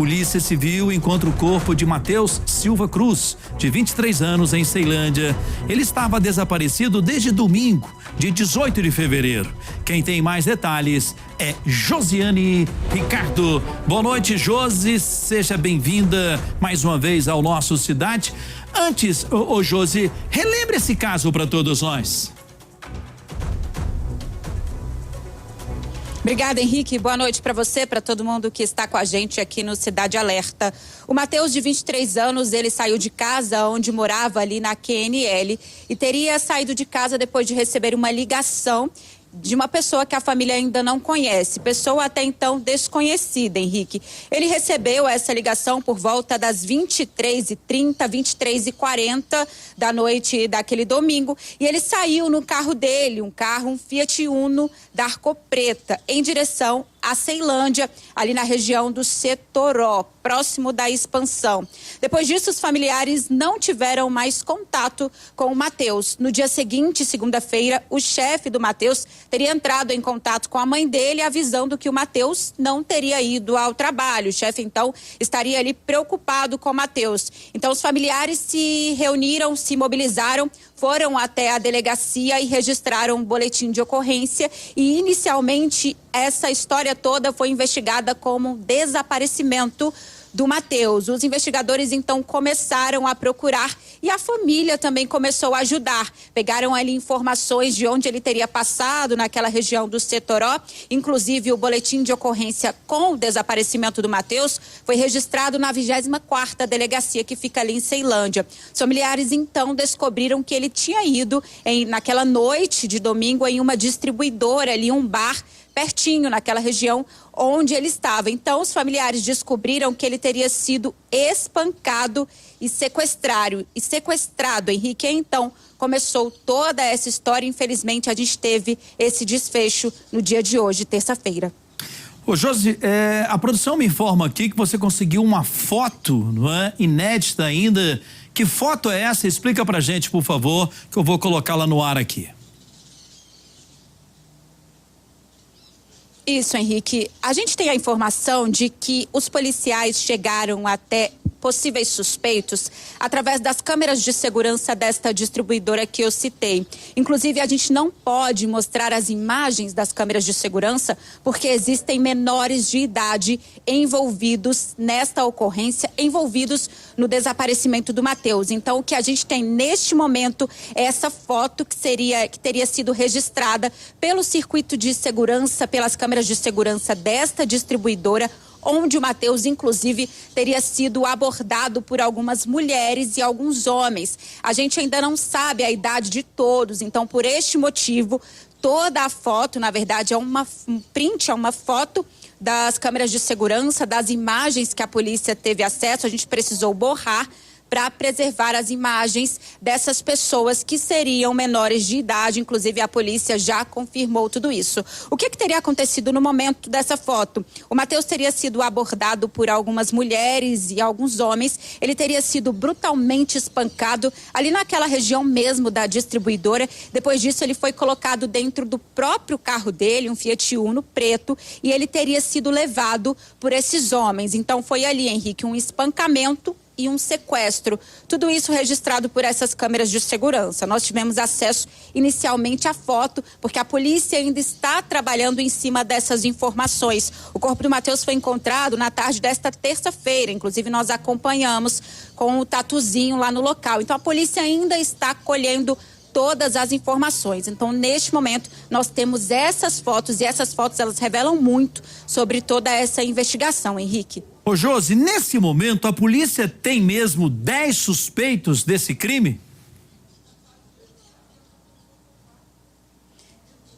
Polícia Civil encontra o corpo de Matheus Silva Cruz, de 23 anos, em Ceilândia. Ele estava desaparecido desde domingo, dia 18 de fevereiro. Quem tem mais detalhes é Josiane Ricardo. Boa noite, Josi. Seja bem-vinda mais uma vez ao nosso Cidade. Antes, Josi, relembre esse caso para todos nós. Obrigada, Henrique. Boa noite para você, para todo mundo que está com a gente aqui no Cidade Alerta. O Matheus, de 23 anos, ele saiu de casa onde morava ali na QNL e teria saído de casa depois de receber uma ligação de uma pessoa que a família ainda não conhece, pessoa até então desconhecida, Henrique. Ele recebeu essa ligação por volta das 23h30, 23h40 da noite daquele domingo, e ele saiu no carro dele, um Fiat Uno da cor preta, em direção a Ceilândia, ali na região do Setoró, próximo da Expansão. Depois disso, os familiares não tiveram mais contato com o Matheus. No dia seguinte, segunda-feira, o chefe do Matheus teria entrado em contato com a mãe dele, avisando que o Matheus não teria ido ao trabalho. O chefe, então, estaria ali preocupado com o Matheus. Então, os familiares se reuniram, se mobilizaram, foram até a delegacia e registraram um boletim de ocorrência. E, inicialmente, essa história toda foi investigada como desaparecimento do Matheus. Os investigadores, então, começaram a procurar e a família também começou a ajudar. Pegaram ali informações de onde ele teria passado naquela região do Setoró. Inclusive, o boletim de ocorrência com o desaparecimento do Matheus foi registrado na 24ª delegacia, que fica ali em Ceilândia. Os familiares, então, descobriram que ele tinha ido naquela noite de domingo em uma distribuidora ali, um bar, pertinho, naquela região onde ele estava. Então, os familiares descobriram que ele teria sido espancado e sequestrado, Henrique. Então, começou toda essa história. Infelizmente, a gente teve esse desfecho no dia de hoje, terça-feira. Ô, Josi, a produção me informa aqui que você conseguiu uma foto, não é? Inédita ainda. Que foto é essa? Explica pra gente, por favor, que eu vou colocá-la no ar aqui. Isso, Henrique. A gente tem a informação de que os policiais chegaram até possíveis suspeitos através das câmeras de segurança desta distribuidora que eu citei. Inclusive, a gente não pode mostrar as imagens das câmeras de segurança porque existem menores de idade envolvidos nesta ocorrência, envolvidos no desaparecimento do Matheus. Então, o que a gente tem neste momento é essa foto que teria sido registrada pelo circuito de segurança, pelas câmeras de segurança desta distribuidora, onde o Matheus, inclusive, teria sido abordado por algumas mulheres e alguns homens. A gente ainda não sabe a idade de todos, então, por este motivo, toda a foto, na verdade, é um print, é uma foto das câmeras de segurança, das imagens que a polícia teve acesso. A gente precisou borrar para preservar as imagens dessas pessoas que seriam menores de idade. Inclusive, a polícia já confirmou tudo isso. O que teria acontecido no momento dessa foto? O Matheus teria sido abordado por algumas mulheres e alguns homens. Ele teria sido brutalmente espancado ali naquela região mesmo da distribuidora. Depois disso, ele foi colocado dentro do próprio carro dele, um Fiat Uno preto, e ele teria sido levado por esses homens. Então, foi ali, Henrique, um espancamento e um sequestro. Tudo isso registrado por essas câmeras de segurança. Nós tivemos acesso inicialmente à foto, porque a polícia ainda está trabalhando em cima dessas informações. O corpo do Matheus foi encontrado na tarde desta terça-feira. Inclusive, nós acompanhamos com o tatuzinho lá no local. Então, a polícia ainda está colhendo todas as informações. Então, neste momento, nós temos essas fotos, e essas fotos, elas revelam muito sobre toda essa investigação, Henrique. Ô, Josi, nesse momento, a polícia tem mesmo 10 suspeitos desse crime?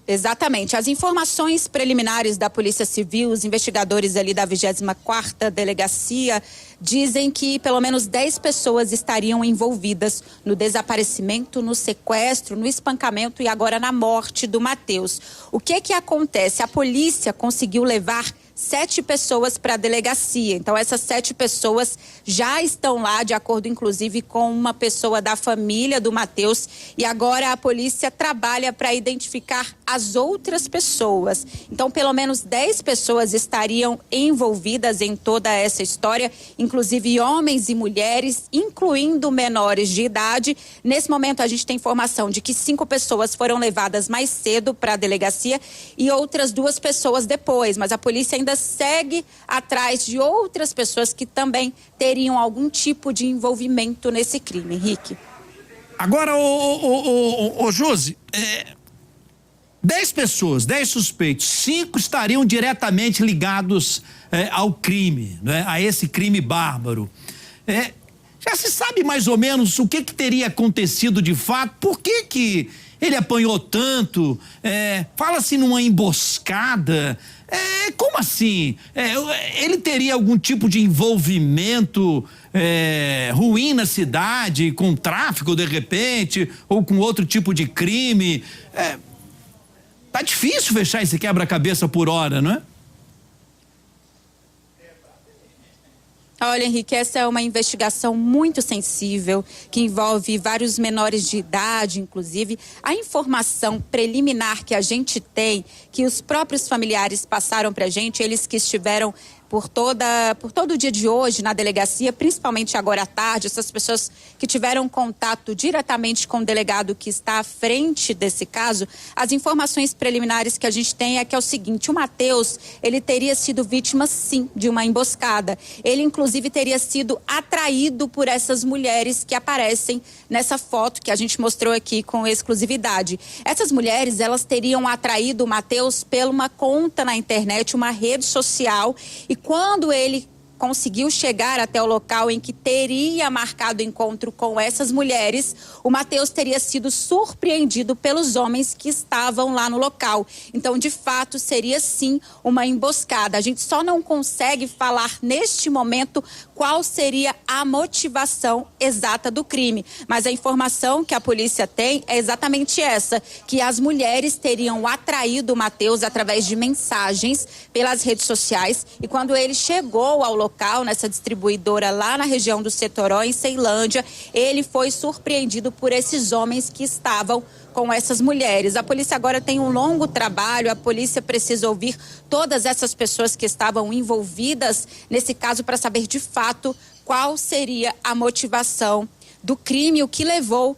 Exatamente. As informações preliminares da Polícia Civil, os investigadores ali da 24ª delegacia, dizem que pelo menos 10 pessoas estariam envolvidas no desaparecimento, no sequestro, no espancamento e agora na morte do Matheus. O que acontece? A polícia conseguiu levar 7 pessoas para a delegacia. Então, essas 7 pessoas já estão lá, de acordo, inclusive, com uma pessoa da família do Matheus. E agora a polícia trabalha para identificar as outras pessoas. Então, pelo menos 10 pessoas estariam envolvidas em toda essa história, inclusive homens e mulheres, incluindo menores de idade. Nesse momento, a gente tem informação de que 5 pessoas foram levadas mais cedo para a delegacia e outras 2 pessoas depois, mas a polícia ainda segue atrás de outras pessoas que também teriam algum tipo de envolvimento nesse crime, Henrique. Agora, Josi, 10 pessoas, 10 suspeitos, 5 estariam diretamente ligados ao crime, né? A esse crime bárbaro. Já se sabe mais ou menos o que teria acontecido de fato? Por que ele apanhou tanto? Fala-se numa emboscada. Como assim? Ele teria algum tipo de envolvimento ruim na cidade, com tráfico de repente, ou com outro tipo de crime? Tá difícil fechar esse quebra-cabeça por hora, não é? Olha, Henrique, essa é uma investigação muito sensível, que envolve vários menores de idade, inclusive. A informação preliminar que a gente tem, que os próprios familiares passaram para a gente, eles que estiveram por todo o dia de hoje na delegacia, principalmente agora à tarde, essas pessoas que tiveram contato diretamente com o delegado que está à frente desse caso, as informações preliminares que a gente tem é que é o seguinte: o Matheus, ele teria sido vítima, sim, de uma emboscada. Ele, inclusive, teria sido atraído por essas mulheres que aparecem nessa foto que a gente mostrou aqui com exclusividade. Essas mulheres, elas teriam atraído o Matheus pela uma conta na internet, uma rede social, e quando ele conseguiu chegar até o local em que teria marcado encontro com essas mulheres, o Matheus teria sido surpreendido pelos homens que estavam lá no local. Então, de fato, seria sim uma emboscada. A gente só não consegue falar neste momento qual seria a motivação exata do crime. Mas a informação que a polícia tem é exatamente essa, que as mulheres teriam atraído o Matheus através de mensagens pelas redes sociais, e quando ele chegou ao local, nessa distribuidora lá na região do Setoró, em Ceilândia, ele foi surpreendido por esses homens que estavam com essas mulheres. A polícia agora tem um longo trabalho, a polícia precisa ouvir todas essas pessoas que estavam envolvidas nesse caso para saber de fato qual seria a motivação do crime, o que levou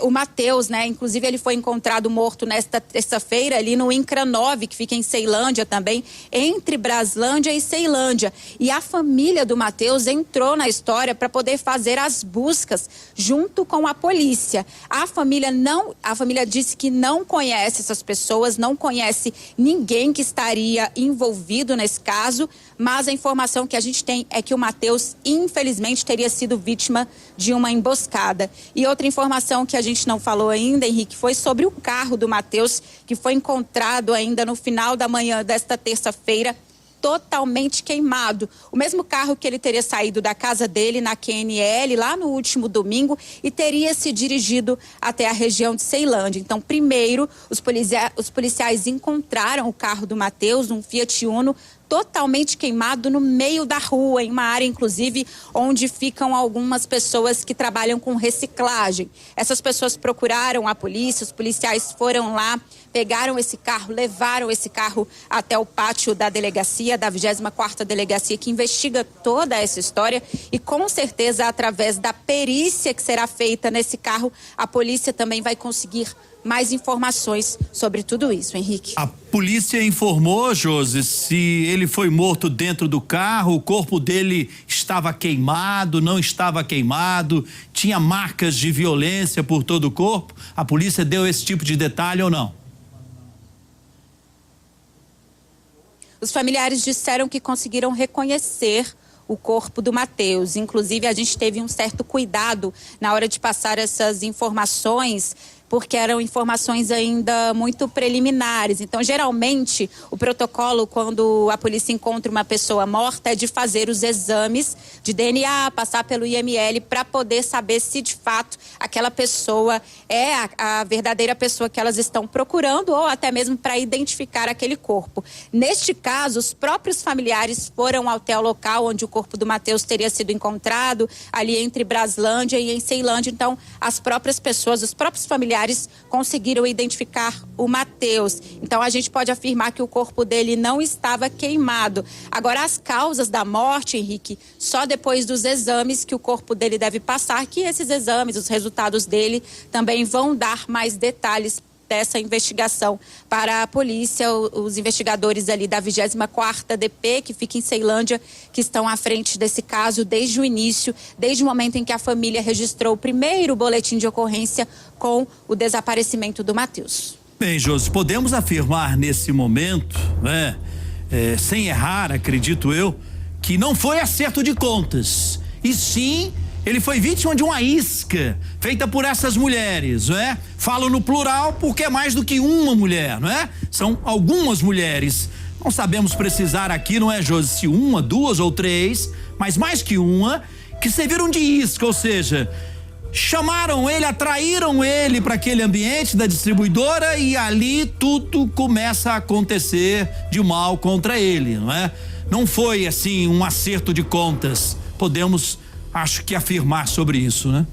o Matheus, né? Inclusive, ele foi encontrado morto nesta terça-feira ali no INCRA 9, que fica em Ceilândia também, entre Braslândia e Ceilândia. E a família do Matheus entrou na história para poder fazer as buscas junto com a polícia. A família disse que não conhece essas pessoas, não conhece ninguém que estaria envolvido nesse caso, mas a informação que a gente tem é que o Matheus, infelizmente, teria sido vítima de uma emboscada. E outra informação que a gente não falou ainda, Henrique, foi sobre o carro do Matheus, que foi encontrado ainda no final da manhã desta terça-feira, totalmente queimado. O mesmo carro que ele teria saído da casa dele na QNL lá no último domingo e teria se dirigido até a região de Ceilândia. Então, primeiro, os policiais encontraram o carro do Matheus, um Fiat Uno, totalmente queimado no meio da rua, em uma área, inclusive, onde ficam algumas pessoas que trabalham com reciclagem. Essas pessoas procuraram a polícia, os policiais foram lá, pegaram esse carro, levaram esse carro até o pátio da delegacia, da 24ª Delegacia, que investiga toda essa história, e com certeza, através da perícia que será feita nesse carro, a polícia também vai conseguir mais informações sobre tudo isso, Henrique. A polícia informou, Josi, se ele foi morto dentro do carro, o corpo dele estava queimado, não estava queimado, tinha marcas de violência por todo o corpo? A polícia deu esse tipo de detalhe ou não? Os familiares disseram que conseguiram reconhecer o corpo do Matheus. Inclusive, a gente teve um certo cuidado na hora de passar essas informações, porque eram informações ainda muito preliminares. Então, geralmente, o protocolo, quando a polícia encontra uma pessoa morta, é de fazer os exames de DNA, passar pelo IML, para poder saber se, de fato, aquela pessoa é a verdadeira pessoa que elas estão procurando, ou até mesmo para identificar aquele corpo. Neste caso, os próprios familiares foram até o local onde o corpo do Matheus teria sido encontrado, ali entre Braslândia e em Ceilândia. Então, as próprias pessoas, os próprios familiares conseguiram identificar o Matheus. Então, a gente pode afirmar que o corpo dele não estava queimado. Agora, as causas da morte, Henrique, só depois dos exames que o corpo dele deve passar, que esses exames, os resultados dele, também vão dar mais detalhes dessa investigação para a polícia. Os investigadores ali da 24ª DP, que fica em Ceilândia, que estão à frente desse caso desde o início, desde o momento em que a família registrou o primeiro boletim de ocorrência com o desaparecimento do Matheus. Bem, Josi, podemos afirmar nesse momento, né, sem errar, acredito eu, que não foi acerto de contas, e sim ele foi vítima de uma isca feita por essas mulheres, não é? Falo no plural porque é mais do que uma mulher, não é? São algumas mulheres. Não sabemos precisar aqui, não é, Josi, se uma, duas ou três, mas mais que uma, que serviram de isca, ou seja, chamaram ele, atraíram ele para aquele ambiente da distribuidora e ali tudo começa a acontecer de mal contra ele, não é? Não foi assim um acerto de contas. Podemos, acho que, afirmar sobre isso, né?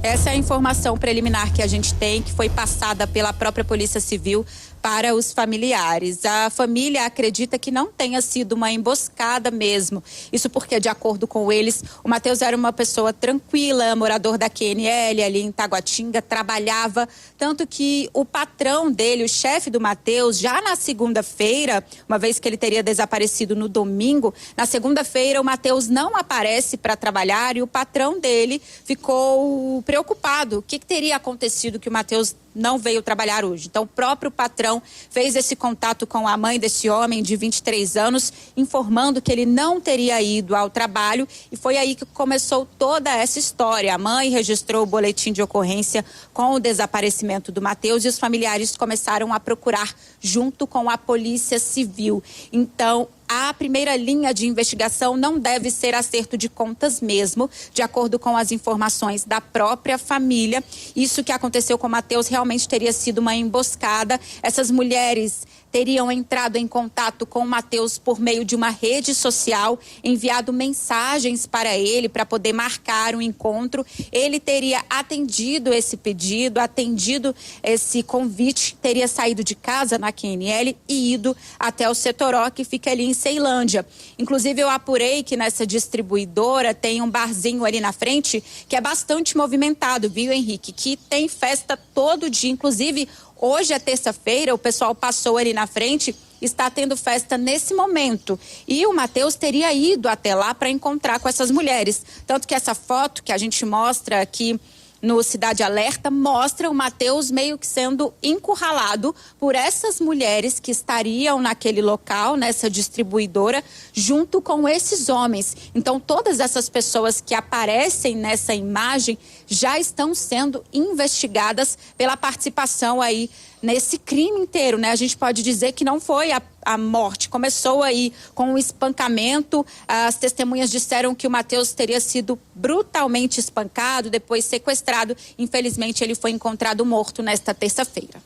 Essa é a informação preliminar que a gente tem, que foi passada pela própria Polícia Civil para os familiares. A família acredita que não tenha sido uma emboscada mesmo. Isso porque, de acordo com eles, o Matheus era uma pessoa tranquila, morador da QNL ali em Taguatinga, trabalhava, tanto que o patrão dele, o chefe do Matheus, já na segunda-feira, uma vez que ele teria desaparecido no domingo, na segunda-feira o Matheus não aparece para trabalhar e o patrão dele ficou preocupado. O que teria acontecido que o Matheus não veio trabalhar hoje? Então, o próprio patrão fez esse contato com a mãe desse homem de 23 anos, informando que ele não teria ido ao trabalho, e foi aí que começou toda essa história. A mãe registrou o boletim de ocorrência com o desaparecimento do Matheus e os familiares começaram a procurar junto com a Polícia Civil. Então, a primeira linha de investigação não deve ser acerto de contas mesmo, de acordo com as informações da própria família. Isso que aconteceu com o Matheus realmente teria sido uma emboscada. Essas mulheres teriam entrado em contato com o Matheus por meio de uma rede social, enviado mensagens para ele para poder marcar um encontro. Ele teria atendido esse pedido, atendido esse convite, teria saído de casa na QNL e ido até o Setoró, que fica ali em Ceilândia. Inclusive, eu apurei que nessa distribuidora tem um barzinho ali na frente que é bastante movimentado, viu, Henrique? Que tem festa todo dia, inclusive hoje é terça-feira, o pessoal passou ali na frente, está tendo festa nesse momento. E o Matheus teria ido até lá para encontrar com essas mulheres. Tanto que essa foto que a gente mostra aqui no Cidade Alerta mostra o Matheus meio que sendo encurralado por essas mulheres que estariam naquele local, nessa distribuidora, junto com esses homens. Então, todas essas pessoas que aparecem nessa imagem já estão sendo investigadas pela participação aí nesse crime inteiro, né? A gente pode dizer que não foi a morte. Começou aí com o espancamento. As testemunhas disseram que o Matheus teria sido brutalmente espancado, depois sequestrado. Infelizmente, ele foi encontrado morto nesta terça-feira.